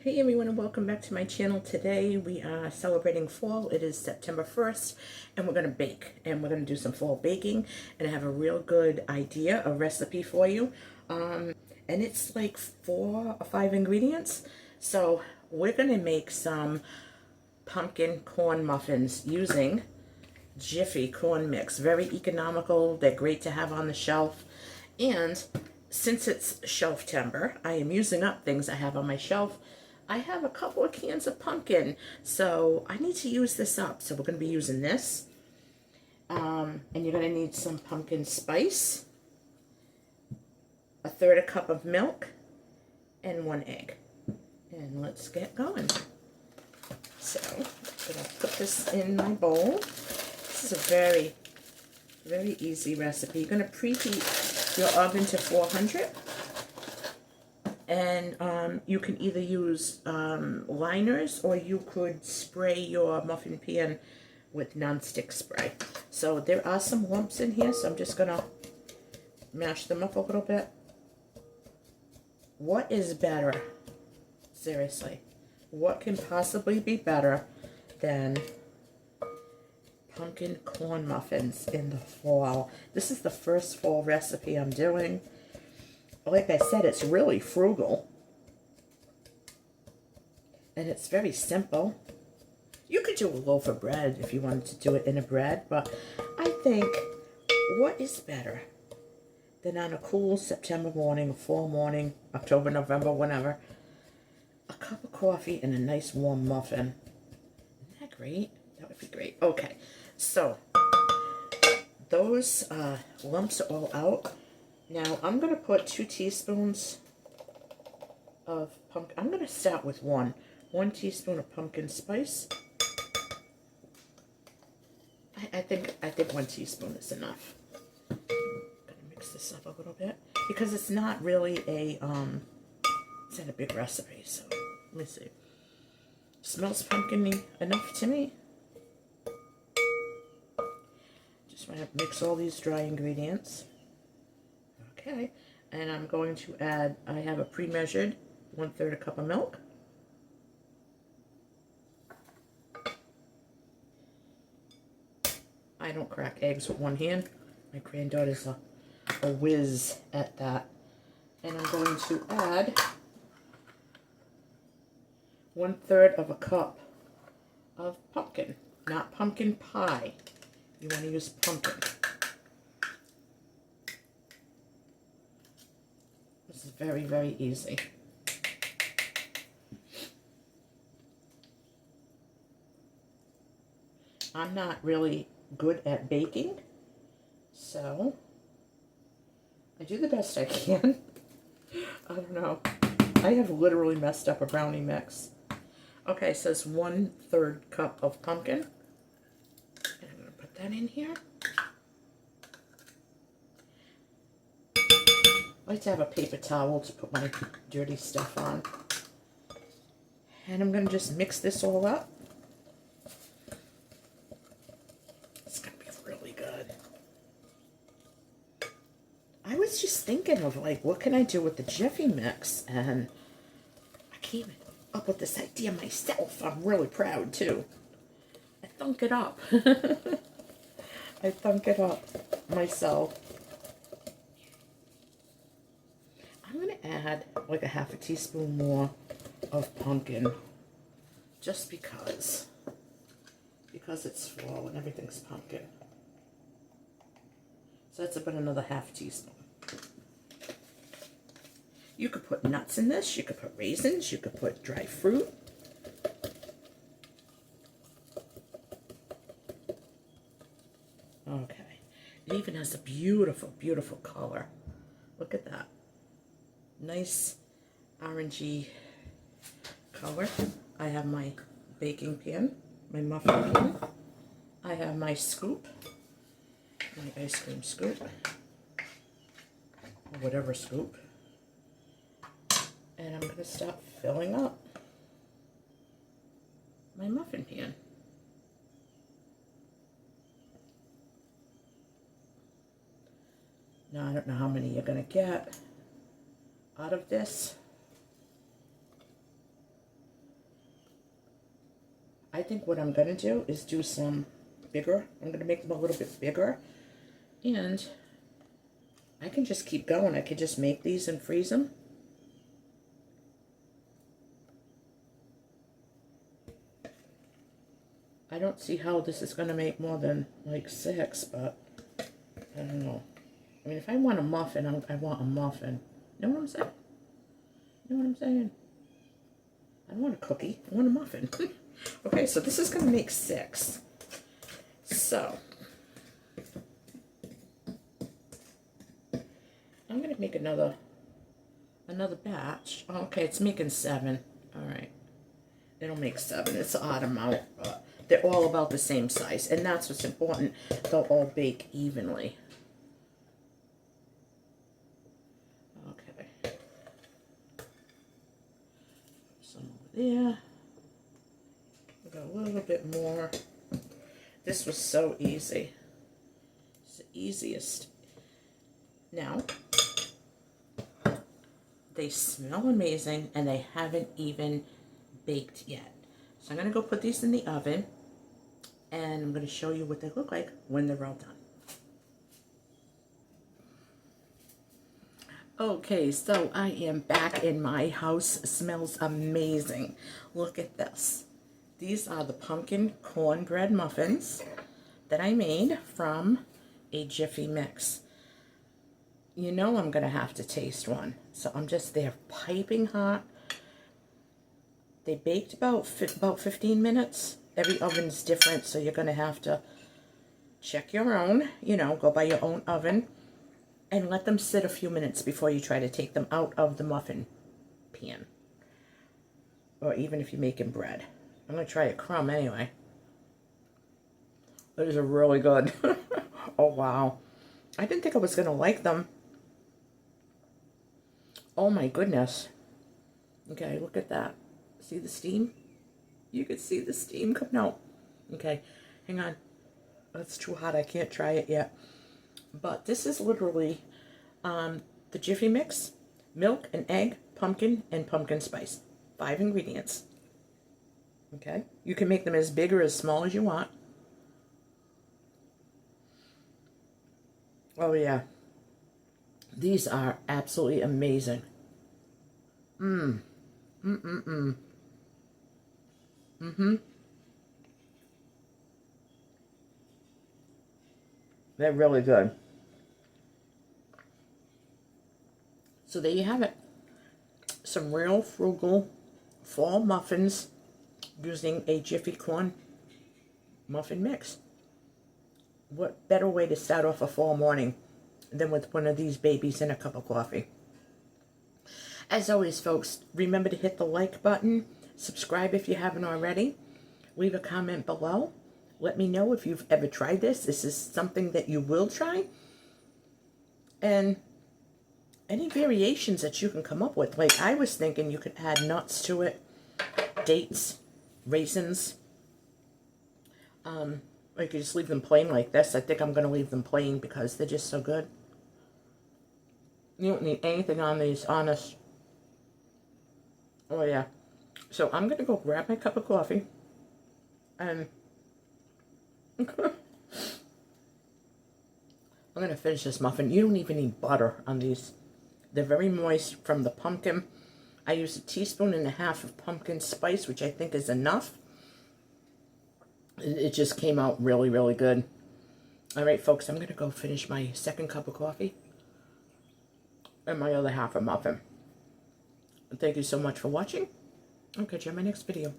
Hey everyone, and welcome back to my channel. Today we are celebrating fall. It is September 1st and we're going to bake, and we're going to do some fall baking, and I have a real good idea, a recipe for you. And it's like 4 or 5 ingredients. So we're going to make some pumpkin corn muffins using Jiffy corn mix. Very economical. They're great to have on the shelf. And since it's shelf-tember, I am using up things I have on my shelf. I have a couple of cans of pumpkin, so I need to use this up. So we're going to be using this. And you're going to need some pumpkin spice, a third a cup of milk, and 1 egg. And let's get going. So I'm going to put this in my bowl. This is a very, very easy recipe. You're going to preheat your oven to 400. And you can either use liners, or you could spray your muffin pan with nonstick spray. So there are some lumps in here, so I'm just going to mash them up a little bit. What is better? Seriously, what can possibly be better than pumpkin corn muffins in the fall? This is the first fall recipe I'm doing. Like I said, it's really frugal. And it's very simple. You could do a loaf of bread if you wanted to do it in a bread, but I think what is better than on a cool September morning, a fall morning, October, November, whenever, a cup of coffee and a nice warm muffin. Isn't that great? That would be great. Okay, so those lumps are all out. Now, I'm going to put 2 teaspoons of pumpkin. I'm going to start with 1 teaspoon of pumpkin spice. I think 1 teaspoon is enough. I'm going to mix this up a little bit because it's not really a it's not a big recipe. So let me see. Smells pumpkin-y enough to me. Just want to mix all these dry ingredients. Okay, and I'm going to add, I have a pre-measured 1/3 a cup of milk. I don't crack eggs with one hand. My granddaughter's a whiz at that. And I'm going to add 1/3 of a cup of pumpkin, not pumpkin pie. You want to use pumpkin. This is very, very easy. I'm not really good at baking, so I do the best I can. I don't know. I have literally messed up a brownie mix. Okay, it says 1/3 cup of pumpkin. And I'm going to put that in here. I like to have a paper towel to put my dirty stuff on. And I'm going to just mix this all up. It's going to be really good. I was just thinking of, like, what can I do with the Jiffy mix? And I came up with this idea myself. I'm really proud, too. I thunk it up. I thunk it up myself. I'm going to add like a 1/2 teaspoon more of pumpkin, just because it's fall and everything's pumpkin. So that's about another 1/2 teaspoon. You could put nuts in this, you could put raisins, you could put dry fruit. Okay, it even has a beautiful, beautiful color. Look at that. Nice orangey color. I have my baking pan, my muffin pan. I have my scoop, my ice cream scoop, or whatever scoop. And I'm going to start filling up my muffin pan. Now, I don't know how many you're going to get out of this. I think what I'm going to do is do some bigger. I'm going to make them a little bit bigger. And I can just keep going. I could just make these and freeze them. I don't see how this is going to make more than like 6, but I don't know. I mean, if I want a muffin, I want a muffin. You know what I'm saying? You know what I'm saying? I don't want a cookie. I want a muffin. Okay, so this is going to make 6. So I'm going to make another batch. Okay, it's making 7. All right. It'll make 7. It's an odd amount, but they're all about the same size, and that's what's important. They'll all bake evenly. Okay. Some over there. We've got a little bit more. This was so easy. It's the easiest. Now, they smell amazing, and they haven't even baked yet. So I'm going to go put these in the oven, and I'm going to show you what they look like when they're all done. Okay, so I am back in my house. It smells amazing. Look at this. These are the pumpkin cornbread muffins that I made from a Jiffy mix. You know I'm going to have to taste one. So I'm just there, piping hot. They baked about 15 minutes. Every oven's different, so you're going to have to check your own, you know, go by your own oven, and let them sit a few minutes before you try to take them out of the muffin pan. Or even if you're making bread. I'm going to try a crumb anyway. Those are really good. Oh, wow. I didn't think I was going to like them. Oh, my goodness. Okay, look at that. See the steam? You can see the steam coming out. Okay, hang on. That's too hot. I can't try it yet. But this is literally the Jiffy mix, milk, an egg, pumpkin, and pumpkin spice. 5 ingredients. Okay, you can make them as big or as small as you want. Oh yeah, these are absolutely amazing. They're really good. So there you have it. Some real frugal fall muffins using a Jiffy corn muffin mix. What better way to start off a fall morning than with one of these babies and a cup of coffee? As always, folks, remember to hit the like button, subscribe if you haven't already, leave a comment below. Let me know if you've ever tried this. This is something that you will try. And any variations that you can come up with. Like I was thinking you could add nuts to it, dates, raisins. Or you could just leave them plain like this. I think I'm going to leave them plain because they're just so good. You don't need anything on these, honest. Oh, yeah. So I'm going to go grab my cup of coffee. And I'm going to finish this muffin. You don't even need butter on these. They're very moist from the pumpkin. I used 1.5 teaspoons of pumpkin spice, which I think is enough. It just came out really, really good. All right, folks, I'm going to go finish my second cup of coffee and my other half a muffin. Thank you so much for watching. I'll catch you in my next video.